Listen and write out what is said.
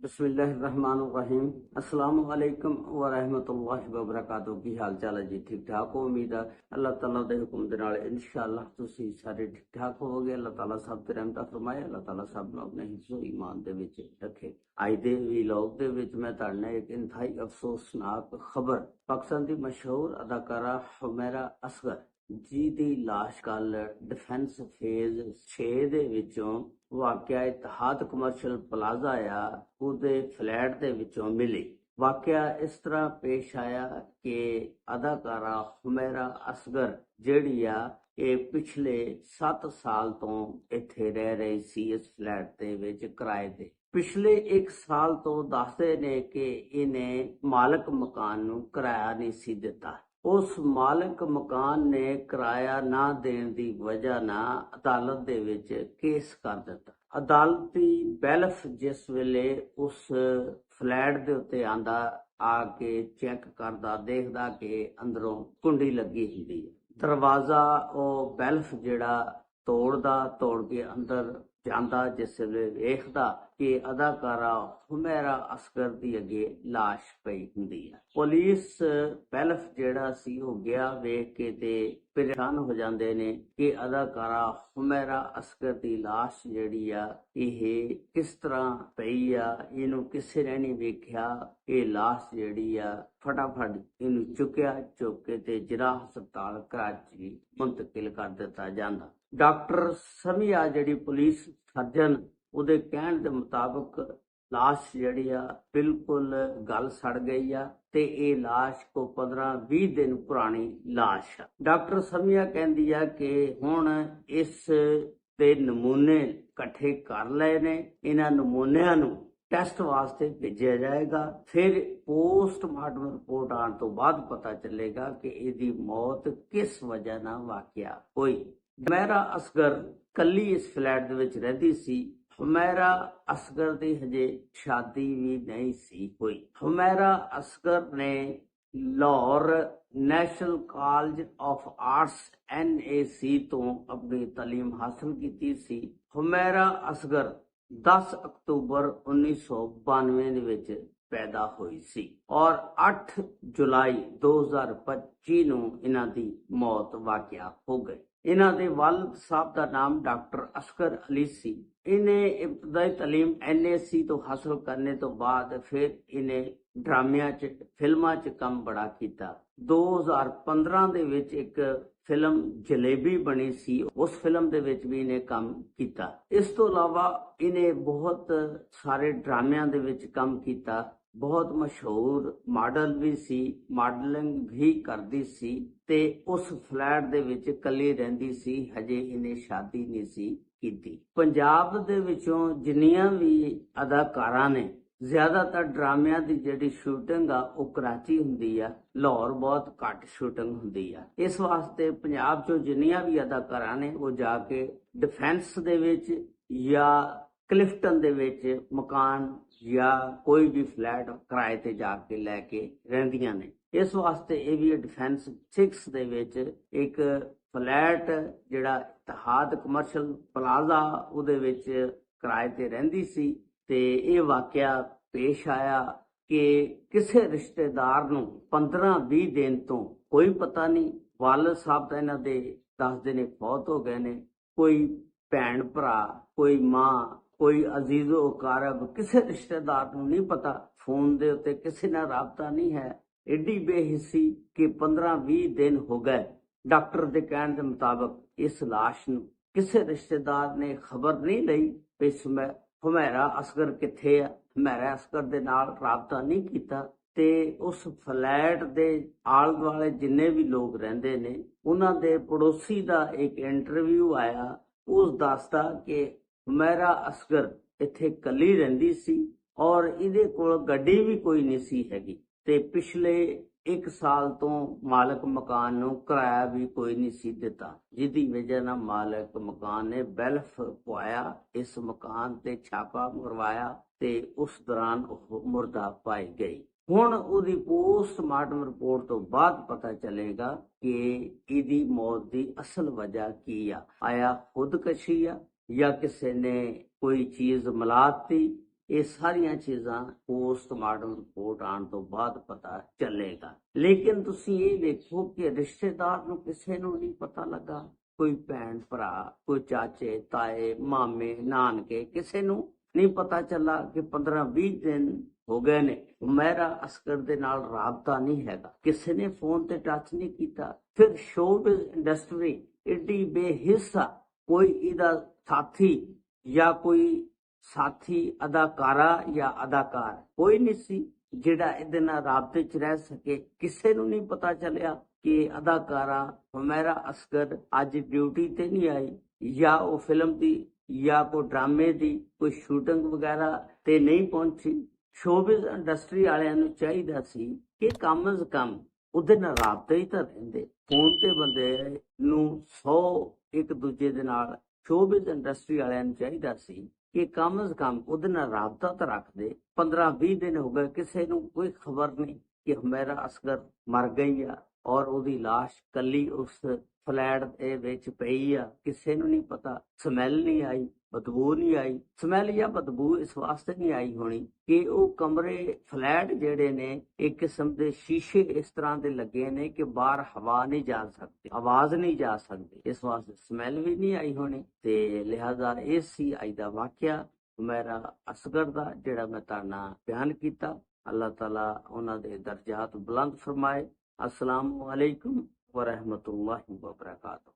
बिस्मिल्लाहिर्रहमानिर्रहीम। अस्सलाम वालेकुम व रहमतुल्लाहि व बरकातहू। की हाल चाल है जी? ठीक ठाक हो? उम्मीद है अल्लाह ताला दे हुक्म दे नाल इंशाअल्लाह तुसीं सारे ठीक ठाक होवोगे। अल्लाह ताला सब ते रहमत फरमाए। अल्लाह ताला सब नूं अपने हिफ्ज़ो ईमान दे विच रखे। अज दे व्लॉग दे विच मैं तुहाडे नाल एक इंतहाई अफसोसनाक खबर पाकिस्तान दी मशहूर अदाकारा हुमैरा असगर जी दी लाश कल डिफेंस फेज 6 ਦੇ ਵਿੱਚੋਂ ਵਾਕਿਆ ਇਤਿਹਾਦ ਕਮਰਸ਼ੀਅਲ ਪਲਾਜ਼ਾ ਆ ਉਹਦੇ ਫਲੈਟ ਦੇ ਵਿੱਚੋਂ ਮਿਲੀ। ਵਾਕਿਆ ਇਸ ਤਰ੍ਹਾਂ ਪੇਸ਼ ਆਇਆ ਕਿ ਅਦਾਕਾਰਾ ਹੁਮੈਰਾ ਅਸਗਰ ਜਿਹੜੀ ਆ ਇਹ ਪਿਛਲੇ 7 ਸਾਲ ਤੋਂ ਇੱਥੇ ਰਹਿ ਰਹੀ ਸੀ ਇਸ ਫਲੈਟ ਦੇ ਵਿੱਚ ਕਿਰਾਏ ਤੇ। ਪਿਛਲੇ 1 ਸਾਲ ਤੋਂ ਦੱਸਦੇ ਨੇ ਕਿ ਇਹਨੇ ਮਾਲਕ ਮਕਾਨ ਨੂੰ ਕਿਰਾਇਆ ਨਹੀਂ ਸੀ ਦਿੱਤਾ। ਉਸ ਮਾਲਕ ਮਕਾਨ ਨੇ ਕਿਰਾਇਆ ਨਾ ਦੇਣ ਦੀ ਵਜ੍ਹਾ ਨਾਲ ਅਦਾਲਤ ਦੇ ਵਿੱਚ ਕੇਸ ਕਰ ਦਿੱਤਾ। ਅਦਾਲਤੀ ਬੈਲਫ ਜਿਸ ਵੇਲੇ ਉਸ ਫਲੈਟ ਦੇ ਉੱਤੇ ਆਂਦਾ ਆ ਕੇ ਚੈੱਕ ਕਰਦਾ ਦੇਖਦਾ ਕਿ ਅੰਦਰੋਂ ਕੁੰਡੀ ਲੱਗੀ ਹੁੰਦੀ ਹੈ। ਦਰਵਾਜ਼ਾ ਉਹ ਬੈਲਫ ਜਿਹੜਾ ਤੋੜ ਕੇ ਅੰਦਰ ਜਾਂਦਾ ਜਿਸ ਵੇਲੇ ਵੇਖਦਾ ਕਿ ਅਦਾਕਾਰਾ ਹੁਮੈਰਾ ਅਸਗਰ ਦੀ ਅੱਗੇ ਲਾਸ਼ ਪਈ ਹੁੰਦੀ ਹੈ। ਪੁਲਿਸ ਬੈਲਫ ਜਿਹੜਾ ਸੀ ਉਹ ਗਿਆ ਵੇਖ ਕੇ ਤੇ ਪਰੇਸ਼ਾਨ ਹੋ ਜਾਂਦੇ ਨੇ ਕਿ ਅਦਾਕਾਰਾ ਹੁਮੈਰਾ ਅਸਗਰ ਦੀ ਲਾਸ਼ ਜਿਹੜੀ ਆ ਇਹ ਕਿਸ ਤਰ੍ਹਾਂ ਪਈ ਆ, ਇਹਨੂੰ ਕਿਸੇ ਨੇ ਨਹੀਂ ਵੇਖਿਆ। ਇਹ ਲਾਸ਼ ਜਿਹੜੀ ਆ ਫਟਾਫਟ ਇਹਨੂੰ ਚੁੱਕ ਕੇ ਤੇ ਜ਼ਿਲ੍ਹਾ ਹਸਪਤਾਲ ਕਰਾਚੀ ਮੁੰਤਕਿਲ ਕਰ ਦਿੱਤਾ ਜਾਂਦਾ। ਡਾਕਟਰ ਸਮੀਆ ਜਿਹੜੀ ਪੁਲਿਸ ਸਰਜਨ ਉਹਦੇ ਕਹਿਣ ਦੇ ਮੁਤਾਬਕ ਲਾਸ਼ ਜਿਹੜੀ ਆ ਬਿਲਕੁਲ ਗਲ ਸੜ ਗਈ ਆ ਤੇ ਇਹ ਲਾਸ਼ ਕੋ 15-20 ਦਿਨ ਪੁਰਾਣੀ ਲਾਸ਼ ਆ। ਡਾਕਟਰ ਸਮੀਆ ਕਹਿੰਦੀ ਆ ਕਿ ਹੁਣ ਇਸ ਦੇ ਨਮੂਨੇ ਇਕੱਠੇ ਕਰ ਲਏ ਨੇ, ਇਹਨਾਂ ਨਮੂਨਿਆਂ ਨੂੰ ਟੈਸਟ ਵਾਸਤੇ ਭੇਜਿਆ ਜਾਏਗਾ। ਫਿਰ ਪੋਸਟਮਾਰਟਮ ਰਿਪੋਰਟ ਆਉਣ ਤੋਂ ਬਾਅਦ ਪਤਾ ਚੱਲੇਗਾ ਕਿ ਇਹਦੀ ਮੌਤ ਕਿਸ ਵਜ੍ਹਾ ਨਾਲ ਵਾਕਿਆ ਹੋਈ। ਹੁਮੈਰਾ ਅਸਗਰ ਕੱਲੀ ਇਸ ਫਲੈਟ ਦੇ ਵਿੱਚ ਰਹਿੰਦੀ ਸੀ। ਹੁਮੈਰਾ ਅਸਗਰ ਦੀ ਹਜੇ ਸ਼ਾਦੀ ਵੀ ਨਹੀਂ ਸੀ ਹੋਈ। ਹੁਮੈਰਾ ਅਸਗਰ ਨੇ Lahore national college of arts NAC ਤੋਂ ਆਪਣੀ ਤਾਲੀਮ ਹਾਸਲ ਕੀਤੀ ਸੀ। ਹੁਮੈਰਾ ਅਸਗਰ 10 ਅਕਤੂਬਰ 1992 ਦੇ ਵਿੱਚ ਪੈਦਾ ਹੋਈ ਸੀ ਔਰ 8 ਜੁਲਾਈ 2025 ਨੂੰ ਇਹਨਾਂ ਦੀ ਮੌਤ ਵਾਕਿਆ ਹੋ ਗਈ। ਇਹਨਾਂ ਦੇ ਵਾਲਿਦ ਸਾਹਿਬ ਦਾ ਨਾਮ ਡਾਕਟਰ ਅਸਗਰ ਅਲੀ ਸੀ। ਇਹਨੇ ਇਬਤਦਾਈ ਤਾਲੀਮ NAC ਤੋਂ ਹਾਸਲ ਕਰਨੇ ਤੋਂ ਬਾਅਦ ਫਿਰ ਇਹਨੇ ਡਰਾਮਿਆਂ 'ਚ ਫਿਲਮਾਂ 'ਚ ਕੰਮ ਬੜਾ ਕੀਤਾ। 2015 ਦੇ ਵਿੱਚ ਇੱਕ ਫਿਲਮ ਜਲੇਬੀ ਬਣੀ ਸੀ, ਉਸ ਫਿਲਮ ਦੇ ਵਿੱਚ ਵੀ ਇਹਨੇ ਕੰਮ ਕੀਤਾ। ਇਸ ਤੋਂ ਇਲਾਵਾ ਇਹਨੇ ਬਹੁਤ ਸਾਰੇ ਡਰਾਮਿਆਂ ਦੇ ਵਿੱਚ ਕੰਮ ਕੀਤਾ। ਬਹੁਤ ਮਸ਼ਹੂਰ ਮਾਡਲ ਵੀ ਸੀ, ਮਾਡਲਿੰਗ ਵੀ ਕਰਦੀ ਸੀ ਤੇ ਉਸ ਫਲੈਟ ਦੇ ਵਿੱਚ ਇਕੱਲੀ ਰਹਿੰਦੀ ਸੀ। ਹਜੇ ਇਹਨੇ ਸ਼ਾਦੀ ਨਹੀਂ ਸੀ ਕੀਤੀ। ਪੰਜਾਬ ਦੇ ਵਿੱਚੋਂ ਜਿੰਨੀਆਂ ਵੀ ਅਦਾਕਾਰਾਂ ਨੇ ਜ਼ਿਆਦਾਤਰ ਡਰਾਮਿਆਂ ਦੀ ਜਿਹੜੀ ਸ਼ੂਟਿੰਗ ਆ ਉਹ ਕਰਾਚੀ ਹੁੰਦੀ ਆ, ਲਾਹੌਰ ਬਹੁਤ ਘੱਟ ਸ਼ੂਟਿੰਗ ਹੁੰਦੀ ਆ। ਇਸ ਵਾਸਤੇ ਪੰਜਾਬ 'ਚੋਂ ਜਿੰਨੀਆਂ ਵੀ ਅਦਾਕਾਰਾਂ ਨੇ ਉਹ ਜਾ ਕੇ ਡਿਫੈਂਸ ਦੇ ਵਿੱਚ ਜਾਂ ਕਲਿਫਟਨ ਦੇ ਵਿੱਚ ਮਕਾਨ ਜਾਂ ਕੋਈ ਵੀ ਫਲੈਟ ਕਿਰਾਏ ਤੇ ਜਾ ਕੇ ਲੈ ਕੇ ਰਹਿੰਦੀਆਂ ਨੇ। ਇਸ ਵਾਸਤੇ ਇਹ ਵੀ ਡਿਫੈਂਸ 6 ਦੇ ਵਿੱਚ ਇੱਕ ਫਲੈਟ ਜਿਹੜਾ ਇਤਿਹਾਦ ਕਮਰਸ਼ੀਅਲ ਪਲਾਜ਼ਾ ਉਹਦੇ ਵਿੱਚ ਕਿਰਾਏ ਤੇ ਰਹਿੰਦੀ ਸੀ ਤੇ ਇਹ ਵਾਕਿਆ ਪੇਸ਼ ਆਇਆ ਕਿ ਕਿਸੇ ਰਿਸ਼ਤੇਦਾਰ ਨੂੰ 15-20 ਦਿਨ ਤੋਂ ਕੋਈ ਪਤਾ ਨਹੀਂ। ਵਾਲਿਦ ਸਾਹਿਬ ਤਾਂ ਇਹਨਾਂ ਦੇ ਦੱਸਦੇ ਨੇ ਫੌਤ ਹੋ ਗਏ ਨੇ। ਕੋਈ ਭੈਣ ਭਰਾ, ਕੋਈ ਮਾਂ, ਕੋਈ ਅਜ਼ੀਜ਼ੋ ਅਕਾਰਬ, ਕਿਸੇ ਰਿਸ਼ਤੇਦਾਰ ਨੂੰ ਨਹੀਂ ਪਤਾ। ਫੋਨ ਦੇ ਉੱਤੇ ਕਿਸੇ ਨਾਲ ਰਾਬਤਾ ਨਹੀਂ ਹੈ। ਐਡੀ ਬੇਹਿੱਸੀ ਕਿ 15-20 ਦਿਨ ਹੋ ਗਏ। ਡਾਕਟਰ ਦੇ ਕਹਿਣ ਦੇ ਮੁਤਾਬਕ ਇਸ ਲਾਸ਼ ਨੂੰ ਕਿਸੇ ਰਿਸ਼ਤੇਦਾਰ ਨੇ ਖਬਰ ਨਹੀਂ ਲਈ ਕਿ ਹੁਮੈਰਾ ਅਸਗਰ ਕਿੱਥੇ ਆ। ਹੁਮੈਰਾ ਅਸਗਰ ਦੇ ਨਾਲ ਰਾਬਤਾ ਨਹੀਂ ਕੀਤਾ ਤੇ ਉਸ ਫਲੈਟ ਦੇ ਆਲੇ ਦੁਆਲੇ ਜਿੰਨੇ ਵੀ ਲੋਕ ਰਹਿੰਦੇ ਨੇ ਉਹਨਾਂ ਦੇ ਪੜੋਸੀ ਦਾ ਇੱਕ ਇੰਟਰਵਿਊ ਆਇਆ। ਉਸ ਦੱਸਦਾ ਕਿ ਹੁਮੈਰਾ ਅਸਗਰ ਇੱਥੇ ਇਕੱਲੀ ਰਹਿੰਦੀ ਸੀ ਔਰ ਇਹਦੇ ਕੋਲ ਗੱਡੀ ਵੀ ਕੋਈ ਨਹੀਂ ਸੀ ਹੈਗੀ ਤੇ ਪਿਛਲੇ 1 ਸਾਲ ਤੋਂ ਮਾਲਕ ਮਕਾਨ ਨੂੰ ਕਿਰਾਇਆ ਵੀ ਕੋਈ ਨਹੀਂ ਸੀ ਦਿੱਤਾ, ਜਿਹਦੀ ਵਜ੍ਹਾ ਨਾਲ ਮਾਲਕ ਮਕਾਨ ਨੇ ਬੈਲਫ ਪਵਾਇਆ, ਇਸ ਮਕਾਨ ਤੇ ਛਾਪਾ ਮਰਵਾਇਆ ਤੇ ਉਸ ਦੌਰਾਨ ਉਹ ਮੁਰਦਾ ਪਾਈ ਗਈ। ਹੁਣ ਉਹਦੀ ਪੋਸਟਮਾਰਟਮ ਰਿਪੋਰਟ ਤੋਂ ਬਾਅਦ ਪਤਾ ਚੱਲੇਗਾ ਕਿ ਇਹਦੀ ਮੌਤ ਦੀ ਅਸਲ ਵਜ੍ਹਾ ਕੀ ਆ। ਆਇਆ ਖੁਦਕਸ਼ੀ ਆ ਜਾਂ ਕਿਸੇ ਨੇ ਕੋਈ ਚੀਜ਼ ਮਿਲਾਤੀ ਇਹ ਸਾਰੀਆਂ ਚੀਜ਼ਾਂ ਪੋਸਟਮਾਰਟਮ ਰਿਪੋਰਟ ਆਉਣ ਤੋਂ ਬਾਅਦ ਪਤਾ ਚੱਲੇਗਾ। ਲੇਕਿਨ ਤੁਸੀਂ ਇਹ ਵੇਖੋ ਕਿ ਰਿਸ਼ਤੇਦਾਰ ਨੂੰ ਕਿਸੇ ਨੂੰ ਨਹੀਂ ਪਤਾ ਲੱਗਾ, ਕੋਈ ਭੈਣ ਭਰਾ, ਕੋਈ ਚਾਚੇ ਤਾਏ ਮਾਮੇ ਨਾਨਕੇ, ਕਿਸੇ ਨੂੰ ਨਹੀਂ ਪਤਾ ਚੱਲਾ ਕਿ 15-20 ਦਿਨ ਹੋ ਗਏ ਨੇ ਹੁਮੈਰਾ ਅਸਗਰ ਦੇ ਨਾਲ ਰਾਬਤਾ ਨਹੀਂ ਹੈਗਾ, ਕਿਸੇ ਨੇ ਫੋਨ ਤੇ ਟੱਚ ਨਹੀਂ ਕੀਤਾ। ਫਿਰ ਸ਼ੋਬਿਜ਼ ਇੰਡਸਟਰੀ ਏਡੀ ਬੇਹਿੱਸਾ, ਕੋਈ ਇਹਦਾ ਸਾਥੀ ਜਾਂ ਕੋਈ ਸਾਥੀ ਅਦਾਕਾਰਾ ਜਾਂ ਅਦਾਕਾਰ ਕੋਈ ਨਹੀਂ ਸੀ ਜਿਹੜਾ ਇਹਦੇ ਨਾਲ ਰਾਬਤੇ 'ਚ ਰਹਿ ਸਕੇ। ਕਿਸੇ ਨੂੰ ਨਹੀਂ ਪਤਾ ਚੱਲਿਆ ਕਿ ਅਦਾਕਾਰਾ ਹੁਮੈਰਾ ਅਸਗਰ ਅੱਜ ਡਿਊਟੀ ਤੇ ਨਹੀਂ ਆਈ, ਜਾਂ ਉਹ ਫਿਲਮ ਦੀ ਜਾਂ ਕੋਈ ਡਰਾਮੇ ਦੀ ਕੋਈ ਸ਼ੂਟਿੰਗ ਵਗੈਰਾ ਤੇ ਨਹੀਂ ਪਹੁੰਚੀ। ਸ਼ੋਬਿਜ਼ ਇੰਡਸਟਰੀ ਵਾਲਿਆਂ ਨੂੰ ਚਾਹੀਦਾ ਸੀ ਕਿ ਕਮ ਅਜ਼ ਕਮ ਉਹਦੇ ਨਾਲ ਰਾਬਤੇ ਹੀ ਤਾਂ ਰਹਿੰਦੇ। ਫੋਨ ਤੇ ਬੰਦੇ ਨੂੰ 100 ਇੱਕ ਦੂਜੇ ਦੇ ਨਾਲ, ਸ਼ੋਬਿਜ਼ ਇੰਡਸਟਰੀ ਵਾਲਿਆਂ ਨੂੰ ਚਾਹੀਦਾ ਸੀ ਕਿ ਕਮ ਅਜ਼ ਕਮ ਉਹਦੇ ਨਾਲ ਰਾਬਤਾ ਤਾਂ ਰੱਖਦੇ। 15-20 ਦਿਨ ਹੋ ਗਏ, ਕਿਸੇ ਨੂੰ ਕੋਈ ਖਬਰ ਨਹੀਂ ਕਿ ਹੁਮੈਰਾ ਅਸਗਰ ਮਰ ਗਈ ਆ ਔਰ ਉਹਦੀ ਲਾਸ਼ ਕੱਲੀ ਉਸ ਫਲੈਟ ਦੇ ਵਿੱਚ ਪਈ ਆ, ਕਿਸੇ ਨੂੰ ਨਹੀਂ ਪਤਾ। ਸਮੈਲ ਨਹੀਂ ਆਈ, ਬਦਬੂ ਨਹੀਂ ਆਈ। ਸਮੈਲ ਜਾਂ ਬਦਬੂ ਇਸ ਵਾਸਤੇ ਨਹੀਂ ਆਈ ਹੋਣੀ ਕਿ ਉਹ ਕਮਰੇ ਫਲੈਟ ਜਿਹੜੇ ਨੇ ਇੱਕ ਕਿਸਮ ਦੇ ਸ਼ੀਸ਼ੇ ਇਸ ਤਰ੍ਹਾਂ ਦੇ ਲੱਗੇ ਨੇ ਕਿ ਬਾਹਰ ਹਵਾ ਨਹੀਂ ਜਾ ਸਕਦੀ, ਆਵਾਜ਼ ਨਹੀਂ ਜਾ ਸਕਦੀ, ਇਸ ਵਾਸਤੇ ਸਮੈਲ ਵੀ ਨਹੀਂ ਆਈ ਹੋਣੀ। ਤੇ ਲਿਹਾਜ਼ਾ ਇਹ ਸੀ ਅੱਜ ਦਾ ਵਾਕਿਆ ਹੁਮੈਰਾ ਅਸਗਰ ਦਾ, ਜਿਹੜਾ ਮੈਂ ਤੁਹਾਡੇ ਨਾਲ ਬਿਆਨ ਕੀਤਾ। ਅੱਲਾਹ ਤਾਲਾ ਉਹਨਾਂ ਦੇ ਦਰਜਾਤ ਬੁਲੰਦ ਫਰਮਾਏ। अस्सलामु अलैकुम व रहमतुल्लाहि व बरकातुहू।